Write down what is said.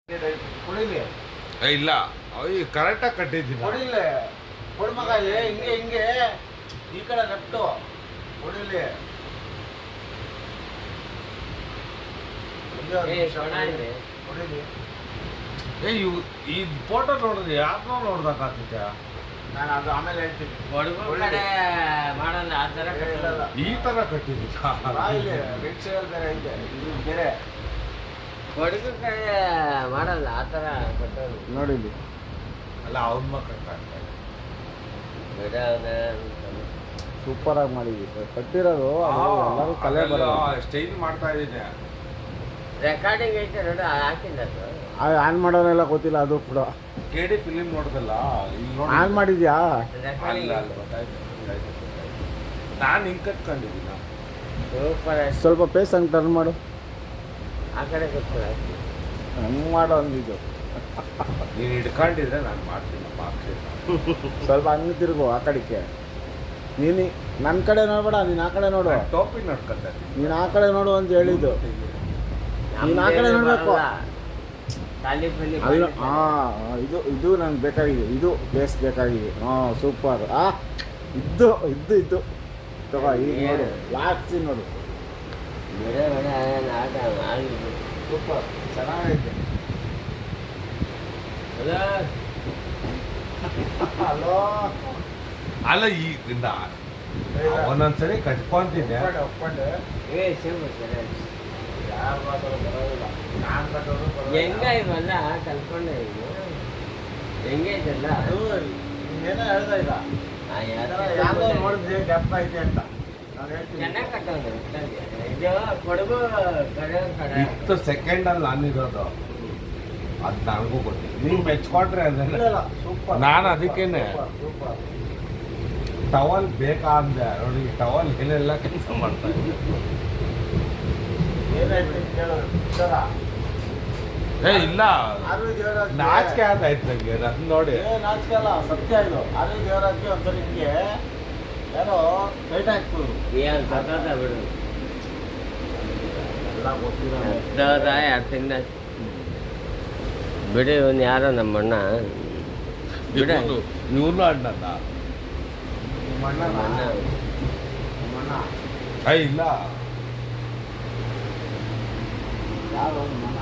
ಕುಡಿಲಿ ಇಲ್ಲ ಕರೆಕ್ಟಾಗಿ ಕಟ್ಟಿದ್ದೀನಿ. ಕುಡಿಲಿ ಕೊಡು ಮಗ ಇಲ್ಲಿ ಹಿಂಗೆ ಹಿಂಗೆ ಈ ಕಡೆ ಲೆಫ್ಟು ಕುಡಿಲಿ. ಕುಡಿಲಿ ಈ ಫೋಟೋ ನೋಡಿದ್ರೆ ಯಾಕೋ ನೋಡ್ಬೇಕಾಗ್ತೈತೆ. ನಾನು ಅದು ಆಮೇಲೆ ಹೇಳ್ತೀನಿ. ಮಾಡಲ್ಲ ಆ ಥರ ಇಲ್ಲ ಈ ತರ ಕಟ್ಟಿದ್ದೀನಿ. ಇಲ್ಲಿ ರೆಡ್ ಸೇಲ್ ಬೇರೆ ಐತೆ, ಇದು ಬೇರೆ ಕೊಡಗು ಕಡೆ ಮಾಡಲ್ಲ ಆ ಥರ ಕಟ್ಟೋದು. ನೋಡಿ ಇಲ್ಲಿ ಅಲ್ಲ ಅವನ ಮಕ್ಕಳ ಸೂಪರ್ ಆಗಿ ಮಾಡಿದ್ವಿ ಕಟ್ಟಿರೋದು. ಎಲ್ಲರೂ ಕಲೆ ಬರೋದು ಸ್ಟೈಲ್ ಮಾಡ್ತಾ ಇದ್ದೀನಿ. ರೆಕಾರ್ಡಿಂಗ್ ಐತೆ ನೋಡಿ ಹಾಕಿಲ್ಲ ಆನ್ ಮಾಡೋನೆಲ್ಲ ಗೊತ್ತಿಲ್ಲ ಅದು ಕೂಡ. KD ಫಿಲಿಮ್ ನೋಡ್ದಲ್ಲ ಇಲ್ಲಿ ನೋಡಿ ಆನ್ ಮಾಡಿದ್ಯಾ? ರೆಕಾರ್ಡಿಂಗ್ ಅಲ್ಲ ನಾನು ಹಿಂಗೆ ಕಟ್ಕೊಂಡಿದ್ದೀನ. ಸೂಪರ್ ಆಯ್ತು. ಸ್ವಲ್ಪ ಪೇಸ್ ಹಂಗೆ ಟರ್ನ್ ಮಾಡು. ಆ ಕಡೆ ಗೊತ್ತಿಲ್ಲ ಹಂಗೆ ಮಾಡೋ ಅಂದಿದ್ದು. ನೀನು ಹಿಡ್ಕೊಂಡಿದ್ರೆ ನಾನು ಮಾಡ್ತೀನಪ್ಪ ಅಕ್ಷಯ. ಸ್ವಲ್ಪ ಹಂಗೆ ತಿರುಗು ಆ ಕಡೆಗೆ. ನೀನು ನನ್ನ ಕಡೆ ನೋಡ್ಬೇಡ, ನೀನು ಆ ಕಡೆ ನೋಡು. ಟೋಪಿ ನೋಡ್ಕೊತಾರೆ. ನೀನು ಆ ಕಡೆ ನೋಡು ಅಂತ ಹೇಳಿದ್ದು. ನೀನು ಆ ಕಡೆ ನೋಡಬೇಕು. ಖಾಲಿ ಫಿಲಿ ಅಲ್ಲ ಇದು ಇದು ನಂಗೆ ಬೇಕಾಗಿದೆ. ಇದು ಬೇಸ್ ಬೇಕಾಗಿದೆ. ಸೂಪರ್. ಇದ್ದು ಇದ್ದು ಇದ್ದು ತಗೋ. ಈಗ ನೋಡು ಲಾಸ್ಟ್ ಸೀನ್ ನೋಡು. ಬೇರೆ ಬೇರೆ ಆಟ ಆಗಿದೆ. ಸೂಪರ್ ಚೆನ್ನಾಗೈತೆ. ಹಲೋ ಅಲ್ಲ ಈಗಿಂದ ಒಂದೊಂದ್ಸರಿ ಕಟ್ಕೊಂತಿದ್ದೆ. ಒಪ್ಕೊಂಡೆ. ಯಾರು ಮಾತಾಡೋದು ಬರೋದಿಲ್ಲ. ನಾನು ಕಟ್ಟೋದು ಹೆಂಗ ಇವೆಲ್ಲ ಕಲ್ಕೊಂಡೆ ಈಗ ಹೆಂಗೈತಲ್ಲ ಅದು ಏನೋ ಹೇಳ್ತಾ ಇಲ್ಲ. ಯಾವ್ದೋ ನೋಡಿದ್ವಿ ಡೆಪ್ತ್ ಐತೆ ಅಂತ ನಾನು ಹೇಳ್ತೀನಿ. ಚೆನ್ನಾಗಿ ಕಟ್ಟೋದು ಇದು ಕೊಡಗು ಕಡೆ ಕಡೆ ಇತ್ತು ಸೆಕೆಂಡಲ್ಲಿ ನಾನಿರೋದು. ಅದು ನನಗೂ ಗೊತ್ತಿಲ್ಲ. ನೀವು ಮೆಚ್ಕೊಂಡ್ರೆ ಅದನ್ನ ಸೂಪರ್. ನಾನು ಅದಕ್ಕೇನೆ ಸೂಪರ್ ಟವಲ್ ಬೇಕಾ ಅಂದೆ. ನೋಡಿ ಟವಲ್ ಏನೆಲ್ಲ ಕೆಲಸ ಮಾಡ್ತಾ ಇದ್ದೆ. ಏನಾಯ್ತು ಕೇಳೋದು ಸರ? ಇಲ್ಲ ನಾಚಿಕೆ ಆಯ್ತು ನಂಗೆ ನಾನು ನೋಡಿ. ನಾಚಿಕೆ ಅಲ್ಲ, ಸತ್ಯ ಇದು. ಆರ್ವಿ ದೇವರಾಜ್ಗೆ ಒಂದ್ಸರಿ ಹಿಂಗೆ ಯಾರೋ ಟೈಟ್ ಹಾಕ್ಬೋದು. ಏನು ಸತತ ಬಿಡು ಎಲ್ಲ ಗೊತ್ತಿರೋ 2 ತಿಂಗಳ ಬಿಡಿ. ಇವನು ಯಾರೋ ನಮ್ಮ ಅಣ್ಣ ಬಿಡ ಇವನು ಅಣ್ಣನ ಮಣ್ಣ ಅಣ್ಣ ಮಣ್ಣ ಇಲ್ಲ ಯಾರು ಮಣ್ಣ